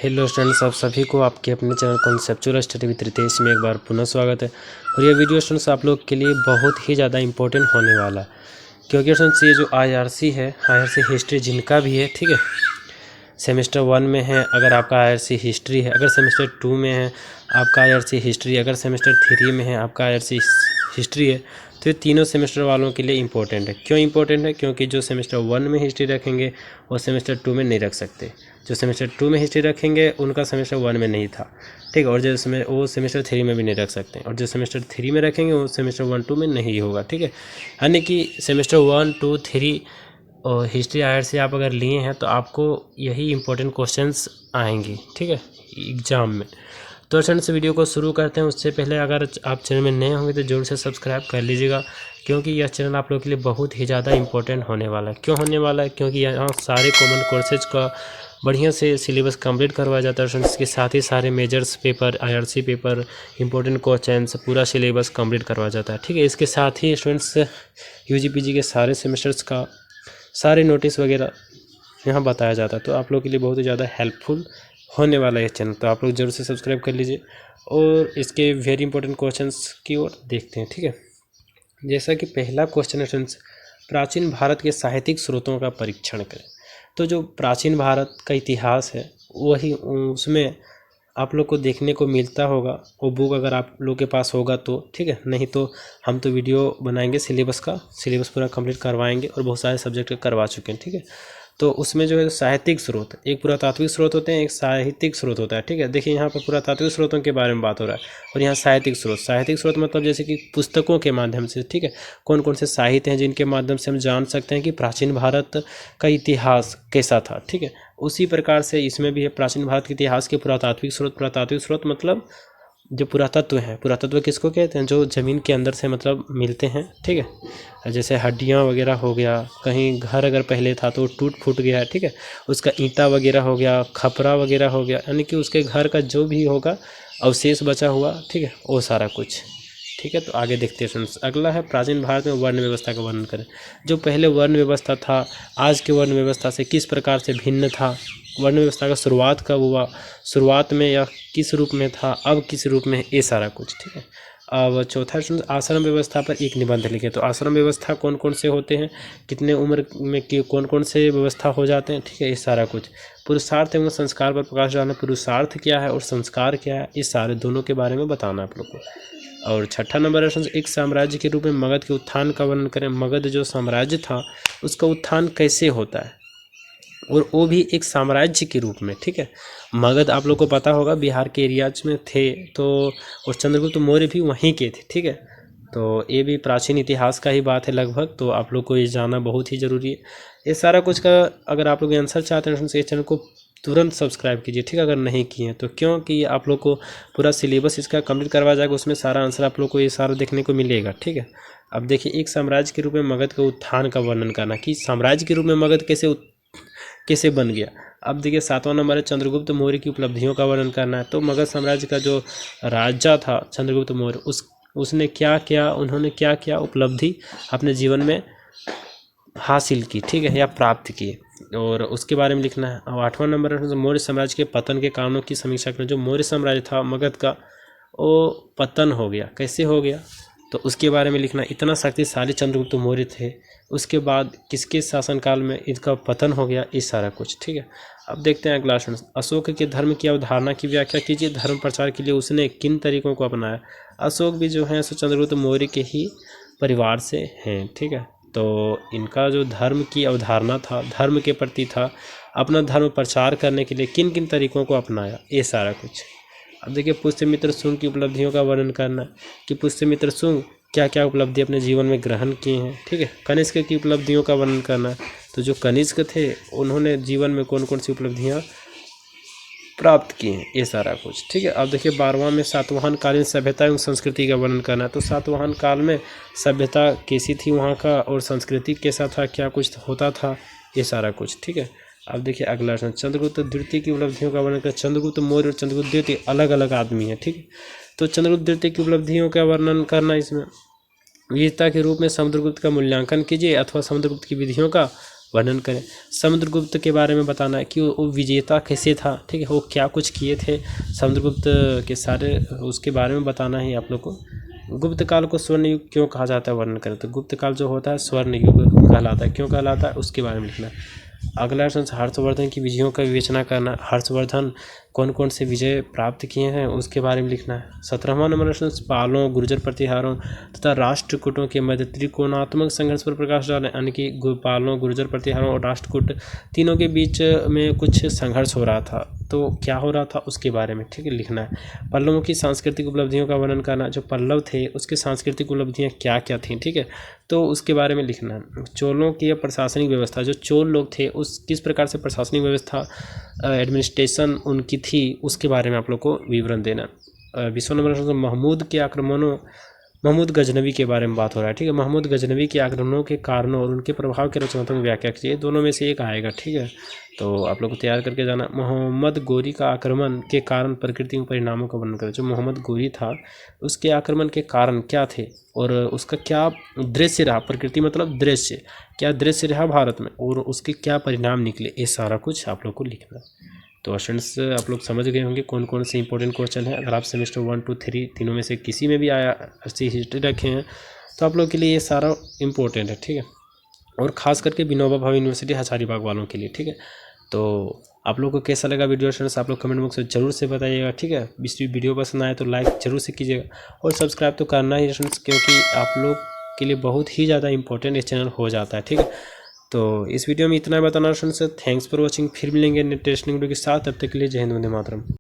Hello students, आप सभी को आपके अपने channel conceptual study with Ritesh में एक बार पुनः स्वागत है। और ये वीडियो स्टूडेंट्स आप लोग के लिए बहुत ही ज़्यादा इंपॉर्टेंट होने वाला है, क्योंकि स्टूडेंट्स ये जो आईआरसी है, आईआरसी हिस्ट्री जिनका भी है, ठीक है, सेमेस्टर 1 में है अगर आपका आईआरसी हिस्ट्री है, अगर सेमेस्टर 2 में है आपका आईआरसी हिस्ट्री, अगर सेमेस्टर 3 में है आपका आईआरसी हिस्ट्री है, तो ये तीनों सेमेस्टर वालों के लिए इंपॉर्टेंट है। क्यों इंपॉर्टेंट है? क्योंकि जो सेमेस्टर 1 में हिस्ट्री रखेंगे वो सेमेस्टर 2 में नहीं रख सकते, जो सेमेस्टर 2 में हिस्ट्री रखेंगे उनका सेमेस्टर 1 में नहीं था, ठीक है, और जो वो सेमेस्टर 3 में भी नहीं रख सकते, और जो सेमेस्टर 3 में रखेंगे वो सेमेस्टर 1 2 में नहीं होगा, ठीक है। यानी कि सेमेस्टर 1 2 3 और हिस्ट्री आईआरसी आप अगर लिए हैं तो आपको यही इंपॉर्टेंट क्वेश्चंस आएंगे, ठीक है, एग्जाम में। तो स्टूडेंट्स वीडियो को शुरू करते हैं। उससे पहले अगर आप चैनल में नए होंगे तो जरूर से सब्सक्राइब कर लीजिएगा, क्योंकि यह चैनल आप लोगों के लिए बहुत ही ज़्यादा इंपॉर्टेंट होने वाला है। क्यों होने वाला है? क्योंकि यहाँ सारे कॉमन कोर्सेज का बढ़िया से सिलेबस कंप्लीट करवाया जाता है स्टूडेंट्स के, साथ ही सारे measures paper, IRC paper, important questions, पूरा सिलेबस कंप्लीट करवाया जाता है, ठीक है। इसके साथ ही स्टूडेंट्स यूजी पीजी के सारे सेमेस्टर्स का सारे नोटिस वगैरह यहाँ बताया जाता है, तो आप लोग के लिए बहुत ही ज़्यादा हेल्पफुल होने वाला है चैनल। तो आप लोग जरूर से सब्सक्राइब कर लीजिए और इसके वेरी इंपॉर्टेंट क्वेश्चंस की ओर देखते हैं, ठीक है। जैसा कि पहला क्वेश्चन है स्टूडेंट्स, प्राचीन भारत के साहित्यिक स्रोतों का परीक्षण करें। तो जो प्राचीन भारत का इतिहास है वही उसमें आप लोग को देखने को मिलता होगा, वो बुक अगर आप लोग के पास होगा तो ठीक है, नहीं तो हम तो वीडियो बनाएंगे सिलेबस का, सिलेबस पूरा कंप्लीट करवाएंगे और बहुत सारे सब्जेक्ट करवा चुके हैं, ठीक है। तो उसमें जो है साहित्यिक स्रोत, एक पुरातात्विक स्रोत होते हैं, एक साहित्यिक स्रोत होता है, ठीक है। देखिए यहाँ पर पुरातात्विक स्रोतों के बारे में बात हो रहा है और यहाँ साहित्यिक स्रोत, साहित्यिक स्रोत मतलब जैसे कि पुस्तकों के माध्यम से, ठीक है, कौन कौन से साहित्य हैं जिनके माध्यम से हम जान सकते हैं कि प्राचीन भारत का इतिहास कैसा था, ठीक है। उसी प्रकार से इसमें भी है प्राचीन भारत के इतिहास के पुरातात्विक स्रोत। पुरातात्विक स्रोत मतलब जो पुरातत्व है, पुरातत्व किसको कहते हैं? जो ज़मीन के अंदर से मतलब मिलते हैं, ठीक है, जैसे हड्डियाँ वगैरह हो गया, कहीं घर अगर पहले था तो टूट फूट गया, ठीक है, उसका ईंटा वगैरह हो गया, खपरा वगैरह हो गया, यानी कि उसके घर का जो भी होगा अवशेष बचा हुआ, ठीक है, वो सारा कुछ, ठीक है। तो आगे देखते हैं फ्रेंड्स। अगला है प्राचीन भारत में वर्ण व्यवस्था का वर्णन करें। जो पहले वर्ण व्यवस्था था आज के वर्ण व्यवस्था से किस प्रकार से भिन्न था, वर्ण व्यवस्था का शुरुआत कब हुआ, शुरुआत में या किस रूप में था, अब किस रूप में, ये सारा कुछ, ठीक है। अब चौथा आश्रम व्यवस्था पर एक निबंध लिखे। तो आश्रम व्यवस्था कौन कौन से होते हैं, कितने उम्र में कि कौन कौन से व्यवस्था हो जाते हैं, ठीक है, ये सारा कुछ। पुरुषार्थ एवं संस्कार पर प्रकाश डालना, पुरुषार्थ क्या है और संस्कार क्या है, इस सारे दोनों के बारे में बताना आप लोग को। और छठा नंबर है एक साम्राज्य के रूप में मगध के उत्थान का वर्णन करें। मगध जो साम्राज्य था उसका उत्थान कैसे होता है, और वो भी एक साम्राज्य के रूप में, ठीक है। मगध आप लोग को पता होगा बिहार के एरियाज में थे, तो और चंद्रगुप्त मौर्य भी वहीं के थे, ठीक है। तो ये भी प्राचीन इतिहास का ही बात है लगभग, तो आप लोग को ये जानना बहुत ही ज़रूरी है। ये सारा कुछ का अगर आप लोग आंसर चाहते हैं तो इस चैनल को तुरंत सब्सक्राइब कीजिए, ठीक है, अगर नहीं किए हैं तो, क्योंकि आप लोग को पूरा सिलेबस इसका कंप्लीट करवा जाएगा, उसमें सारा आंसर आप लोग को ये सारा देखने को मिलेगा, ठीक है। अब देखिए, एक साम्राज्य के रूप में मगध के उत्थान का वर्णन करना, कि साम्राज्य के रूप में मगध कैसे बन गया। अब देखिए, सातवां नंबर है चंद्रगुप्त मौर्य की उपलब्धियों का वर्णन करना है। तो मगध साम्राज्य का जो राजा था चंद्रगुप्त मौर्य, उसने क्या क्या, उन्होंने क्या क्या उपलब्धि अपने जीवन में हासिल की, ठीक है, या प्राप्त की, और उसके बारे में लिखना है। और आठवां नंबर है मौर्य साम्राज्य के पतन के कारणों की समीक्षा करना। जो मौर्य साम्राज्य था मगध का, वो पतन हो गया, कैसे हो गया, तो उसके बारे में लिखना। इतना शक्तिशाली चंद्रगुप्त मौर्य थे, उसके बाद किसके शासनकाल में इनका पतन हो गया, इस सारा कुछ, ठीक है। अब देखते हैं अगला क्वेश्चन। अशोक के धर्म की अवधारणा की व्याख्या कीजिए। धर्म प्रचार के लिए उसने किन तरीकों को अपनाया। अशोक भी जो है सो चंद्रगुप्त मौर्य के ही परिवार से हैं, ठीक है। तो इनका जो धर्म की अवधारणा था, धर्म के प्रति था, अपना धर्म प्रचार करने के लिए किन किन तरीकों को अपनाया, ये सारा कुछ। अब देखिए, पुष्यमित्र शुंग की उपलब्धियों का वर्णन करना, कि पुष्यमित्र शुंग क्या क्या उपलब्धि अपने जीवन में ग्रहण किए हैं, ठीक है। कनिष्क की उपलब्धियों का वर्णन करना, तो जो कनिष्क थे उन्होंने जीवन में कौन कौन सी उपलब्धियां प्राप्त की हैं, ये सारा कुछ, ठीक है। अब देखिए, 12वां में सातवाहन कालीन सभ्यता एवं संस्कृति का वर्णन करना। तो सातवाहन काल में सभ्यता कैसी थी वहाँ का, और संस्कृति कैसा था, क्या कुछ होता था, ये सारा कुछ, ठीक है। अब देखिए अगला प्रश्न, चंद्रगुप्त द्वितीय की उपलब्धियों का वर्णन कर। चंद्रगुप्त मौर्य और चंद्रगुप्त द्वितीय अलग अलग आदमी हैं, ठीक है। तो चंद्रगुप्त द्वितीय की उपलब्धियों का वर्णन करना, इसमें वीरता के रूप में समुद्रगुप्त का मूल्यांकन कीजिए, अथवा समुद्रगुप्त की विधियों का वर्णन करें। समुद्रगुप्त के बारे में बताना है कि वो विजेता कैसे था, ठीक है, वो क्या कुछ किए थे, समुद्रगुप्त के सारे उसके बारे में बताना है आप लोग को। गुप्त काल को स्वर्ण युग क्यों कहा जाता है वर्णन करें। तो गुप्त काल जो होता है स्वर्ण युग कहलाता है, क्यों कहलाता है उसके बारे में लिखना है। अगला प्रश्न हर्षवर्धन की विजयों का विवेचना करना। हर्षवर्धन कौन कौन से विजय प्राप्त किए हैं उसके बारे में लिखना है। 17वां नंबर प्रश्न पालों, गुर्जर प्रतिहारों तथा राष्ट्रकूटों के मध्य त्रिकोणात्मक संघर्ष पर प्रकाश डालें। यानी कि पालों, गुर्जर प्रतिहारों और राष्ट्रकूट तीनों के बीच में कुछ संघर्ष हो रहा था, तो क्या हो रहा था उसके बारे में, ठीक है, लिखना है। पल्लवों की सांस्कृतिक उपलब्धियों का वर्णन करना। जो पल्लव थे उसकी सांस्कृतिक उपलब्धियाँ क्या क्या थीं, ठीक है, तो उसके बारे में लिखना है। चोलों की प्रशासनिक व्यवस्था, जो चोल लोग थे उस किस प्रकार से प्रशासनिक व्यवस्था एडमिनिस्ट्रेशन उनकी थी उसके बारे में आप लोग को विवरण देना। 20वां नंबर महमूद के आक्रमणों, महमूद गजनवी के बारे में बात हो रहा है, ठीक है। महमूद गजनवी के आक्रमणों के कारणों और उनके प्रभाव के रचनात्मक व्याख्या कीजिए। दोनों में से एक आएगा, ठीक है, तो आप लोग को तैयार करके जाना। मोहम्मद गोरी का आक्रमण के कारण प्रकृति में परिणामों का वर्णन करें। जो मोहम्मद गोरी था उसके आक्रमण के कारण क्या थे और उसका क्या दृश्य रहा, प्रकृति मतलब दृश्य, क्या दृश्य रहा भारत में और उसके क्या परिणाम निकले, ये सारा कुछ आप लोग को लिखना है। तो स्टूडेंट्स आप लोग समझ गए होंगे कौन कौन से इंपॉर्टेंट क्वेश्चन है। अगर आप सेमेस्टर 1, 2, 3 तीनों में से किसी में भी आया अच्छी हिस्ट्री रखे हैं तो आप लोग के लिए ये सारा इम्पोर्टेंट है, ठीक है, और ख़ास करके विनोबा भावे यूनिवर्सिटी हजारीबाग वालों के लिए, ठीक है। तो आप लोग को कैसा लगा वीडियो स्टूडेंट्स आप लोग कमेंट बॉक्स में जरूर से बताइएगा, ठीक है। इस वीडियो पसंद आए तो लाइक जरूर से कीजिएगा और सब्सक्राइब तो करना ही स्टूडेंट्स, क्योंकि आप लोग के लिए बहुत ही ज़्यादा इंपॉर्टेंट ये चैनल हो जाता है, ठीक है। तो इस वीडियो में इतना बताना स्टूडेंट्स, थैंक्स फॉर वॉचिंग। फिर मिलेंगे नेक्स्ट वीडियो के साथ, तब तक के लिए जय हिंद, वंदे मातरम।